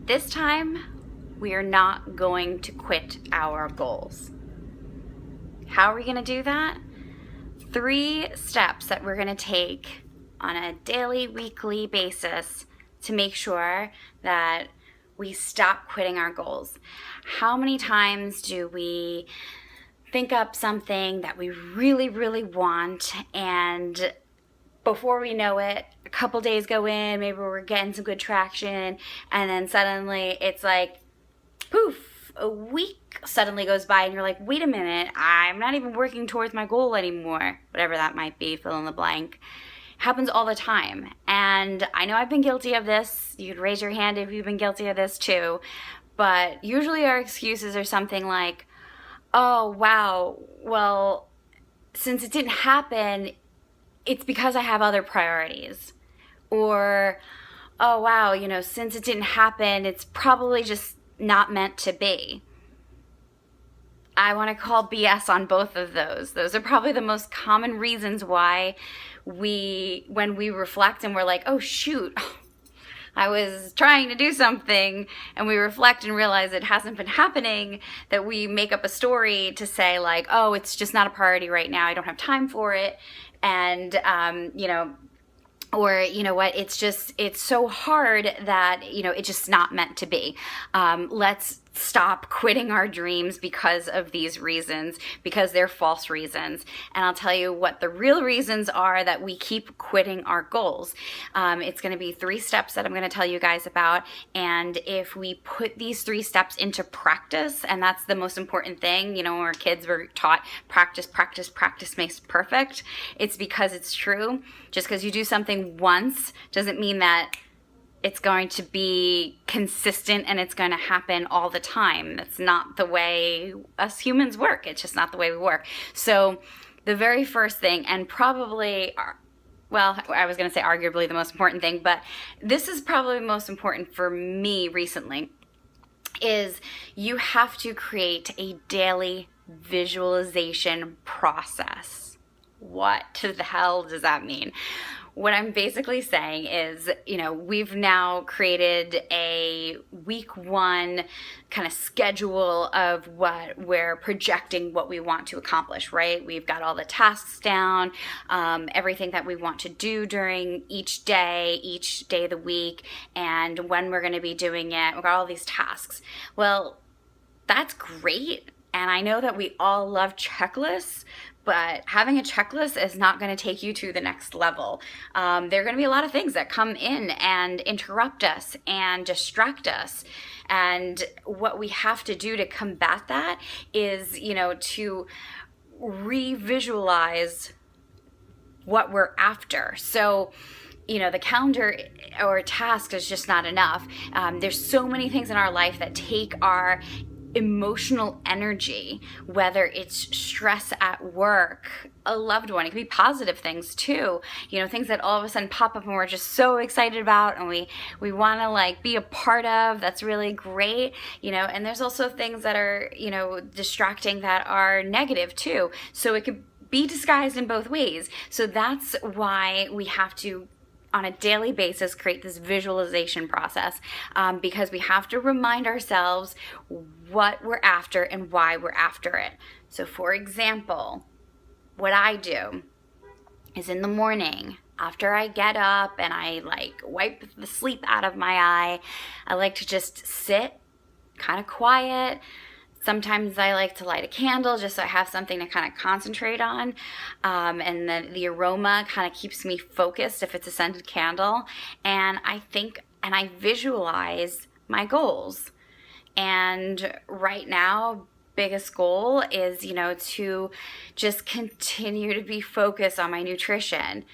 This time, we are not going to quit our goals. How are we going to do that? 3 steps that we're going to take on a daily, weekly basis to make sure that we stop quitting our goals. How many times do we think up something that we really, really want, and before we know it, a couple days go in, maybe we're getting some good traction, and then suddenly it's like, poof, a week suddenly goes by and you're like, wait a minute, I'm not even working towards my goal anymore. Whatever that might be, fill in the blank. Happens all the time. And I know I've been guilty of this. You could raise your hand if you've been guilty of this too. But usually our excuses are something like, oh, wow, well, since it didn't happen, it's because I have other priorities. Or, oh, wow, since it didn't happen, it's probably just not meant to be. I want to call BS on both of those. Those are probably the most common reasons why when we reflect and we're like, oh, shoot, I was trying to do something, and we reflect and realize it hasn't been happening, that we make up a story to say like, oh, it's just not a priority right now. I don't have time for it. And, or you know what, it's so hard that, it's just not meant to be. Let's stop quitting our dreams because of these reasons, because they're false reasons. And I'll tell you what the real reasons are that we keep quitting our goals. It's going to be 3 steps that I'm going to tell you guys about. And if we put these 3 steps into practice, and that's the most important thing, when our kids were taught practice, practice, practice makes perfect. It's because it's true. Just because you do something once doesn't mean that it's going to be consistent and it's going to happen all the time. That's not the way us humans work. It's just not the way we work. So the very first thing, and probably, well, I was going to say arguably the most important thing, but this is probably the most important for me recently, is you have to create a daily visualization process. What the hell does that mean? What I'm basically saying is, we've now created a week 1 kind of schedule of what we're projecting what we want to accomplish, right? We've got all the tasks down, everything that we want to do during each day of the week, and when we're going to be doing it. We've got all these tasks. Well, that's great. And I know that we all love checklists, but having a checklist is not going to take you to the next level. There are going to be a lot of things that come in and interrupt us and distract us. And what we have to do to combat that is, to re-visualize what we're after. So, the calendar or task is just not enough. There's so many things in our life that take our emotional energy, whether it's stress at work, a loved one. It can be positive things too, things that all of a sudden pop up and we're just so excited about and we want to be a part of. That's really great, and there's also things that are, distracting that are negative too. So it could be disguised in both ways. So that's why we have to, on a daily basis, create this visualization process, because we have to remind ourselves what we're after and why we're after it. So for example, what I do is in the morning, after I get up and I wipe the sleep out of my eye, I like to just sit kind of quiet. Sometimes I like to light a candle just so I have something to kind of concentrate on. And then the aroma kind of keeps me focused if it's a scented candle. And I think and I visualize my goals. And right now, biggest goal is, to just continue to be focused on my nutrition.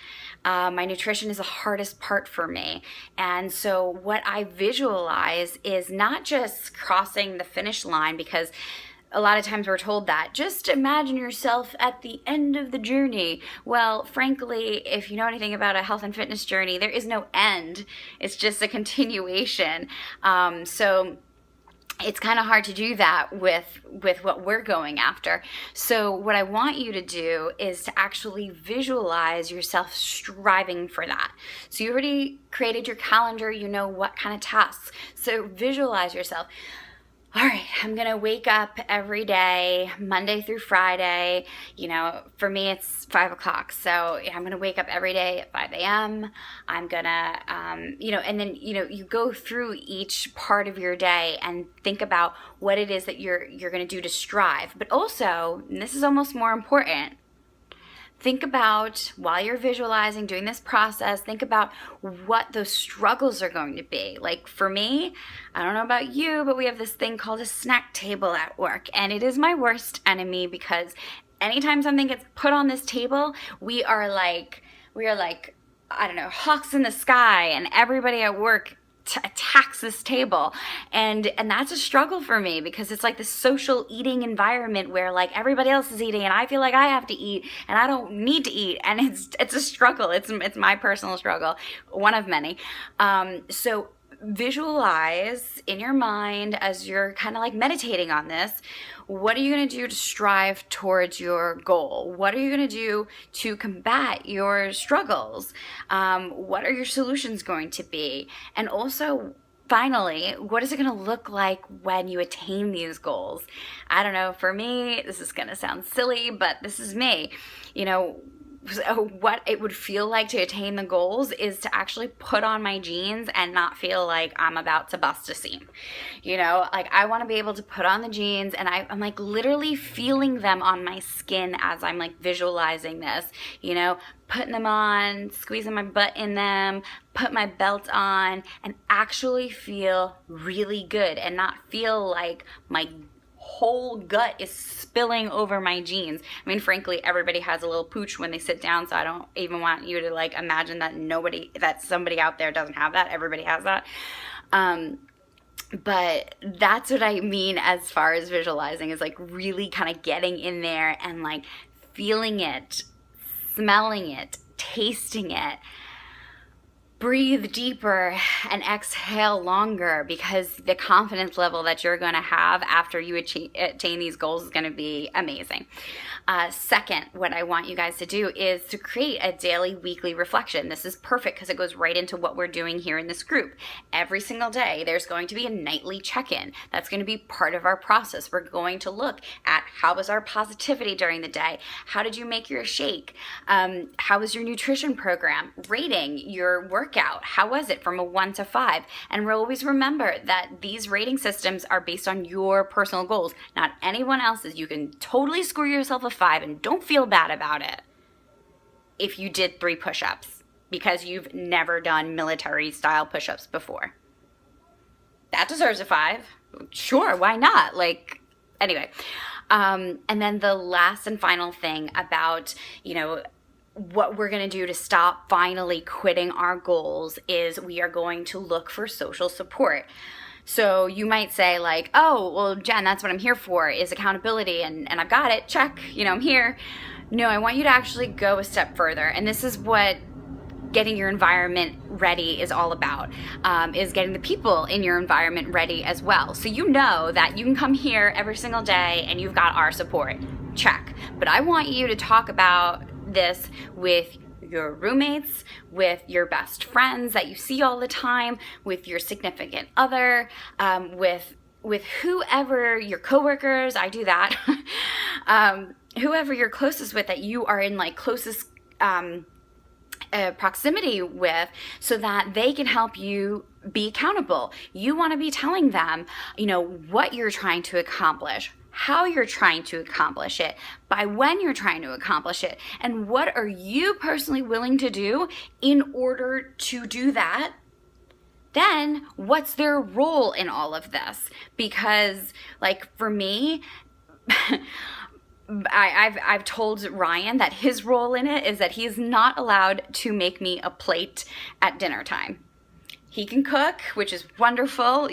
My nutrition is the hardest part for me. And so what I visualize is not just crossing the finish line, because a lot of times we're told that, just imagine yourself at the end of the journey. Well, frankly, if you know anything about a health and fitness journey, there is no end. It's just a continuation. So it's kind of hard to do that with what we're going after. So what I want you to do is to actually visualize yourself striving for that. So you already created your calendar, you know what kind of tasks. So visualize yourself. All right, I'm going to wake up every day, Monday through Friday. You know, for me, it's 5 o'clock. So I'm going to wake up every day at 5 a.m. I'm going to, and then, you go through each part of your day and think about what it is that you're going to do to strive. But also, and this is almost more important, think about, while you're visualizing, doing this process, think about what those struggles are going to be. Like for me, I don't know about you, but we have this thing called a snack table at work, and it is my worst enemy because anytime something gets put on this table, we are like, I don't know, hawks in the sky, and everybody at work attacks this table, and that's a struggle for me because it's like this social eating environment where like everybody else is eating and I feel like I have to eat and I don't need to eat, and it's a struggle. It's my personal struggle, one of many. So visualize in your mind as you're kind of like meditating on this. What are you going to do to strive towards your goal? What are you going to do to combat your struggles? What are your solutions going to be? And also, finally, what is it going to look like when you attain these goals? I don't know, for me, this is going to sound silly, but this is me. So what it would feel like to attain the goals is to actually put on my jeans and not feel like I'm about to bust a seam. Like I want to be able to put on the jeans and I'm like literally feeling them on my skin as I'm like visualizing this, putting them on, squeezing my butt in them, put my belt on, and actually feel really good and not feel like my whole gut is spilling over my jeans. I mean, frankly, everybody has a little pooch when they sit down, so I don't even want you to like imagine that somebody out there doesn't have that. Everybody has that. But that's what I mean as far as visualizing, is like really kind of getting in there and like feeling it, smelling it, tasting it. Breathe deeper and exhale longer, because the confidence level that you're going to have after you attain these goals is going to be amazing. Second, what I want you guys to do is to create a daily, weekly reflection. This is perfect because it goes right into what we're doing here in this group. Every single day, there's going to be a nightly check-in. That's going to be part of our process. We're going to look at how was our positivity during the day? How did you make your shake? How was your nutrition program? Rating your workout. How was it from a 1 to 5? And we'll always remember that these rating systems are based on your personal goals, not anyone else's. You can totally score yourself a 5 and don't feel bad about it if you did 3 push-ups because you've never done military style push-ups before. That deserves a 5. Sure, why not? Anyway. And then the last and final thing about, what we're going to do to stop finally quitting our goals is we are going to look for social support. So you might say like, oh, well, Jen, that's what I'm here for, is accountability, and I've got it, check, I'm here. No, I want you to actually go a step further. And this is what getting your environment ready is all about, is getting the people in your environment ready as well. So you know that you can come here every single day and you've got our support, check. But I want you to talk about this with your roommates, with your best friends that you see all the time, with your significant other, with whoever, your coworkers, I do that, whoever you're closest with, that you are in closest proximity with, so that they can help you be accountable. You want to be telling them, what you're trying to accomplish, how you're trying to accomplish it, by when you're trying to accomplish it, and what are you personally willing to do in order to do that. Then what's their role in all of this? Because for me, I've told Ryan that his role in it is that he is not allowed to make me a plate at dinner time. He can cook, which is wonderful,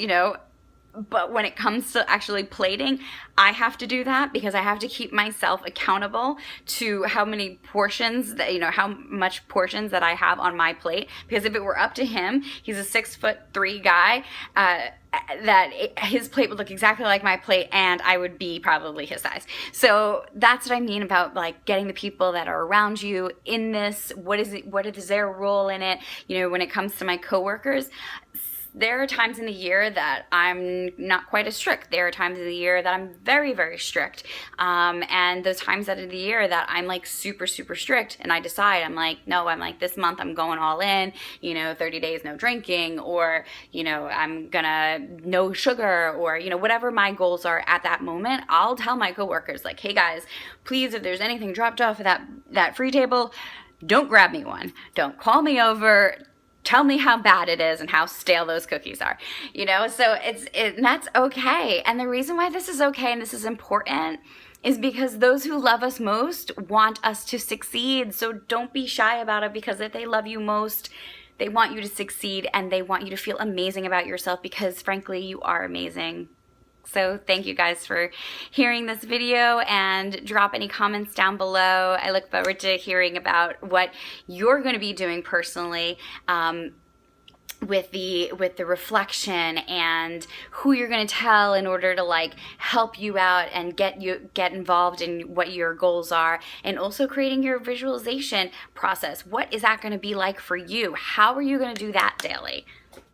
But when it comes to actually plating, I have to do that because I have to keep myself accountable to how many portions that, how much portions that I have on my plate. Because if it were up to him, he's a 6'3" guy, his plate would look exactly like my plate and I would be probably his size. So that's what I mean about like getting the people that are around you in this. What is their role in it? When it comes to my coworkers, there are times in the year that I'm not quite as strict. There are times of the year that I'm very, very strict. And those times out of the year that I'm like super, super strict and I decide, no, this month I'm going all in, 30 days no drinking, or, I'm gonna no sugar, or, whatever my goals are at that moment, I'll tell my coworkers like, hey guys, please, if there's anything dropped off at that free table, don't grab me one. Don't call me over. Tell me how bad it is and how stale those cookies are, so that's okay. And the reason why this is okay and this is important is because those who love us most want us to succeed. So don't be shy about it, because if they love you most, they want you to succeed and they want you to feel amazing about yourself, because frankly, you are amazing. So thank you guys for hearing this video, and drop any comments down below. I look forward to hearing about what you're going to be doing personally with the reflection, and who you're going to tell in order to like help you out and get involved in what your goals are, and also creating your visualization process. What is that going to be like for you? How are you going to do that daily?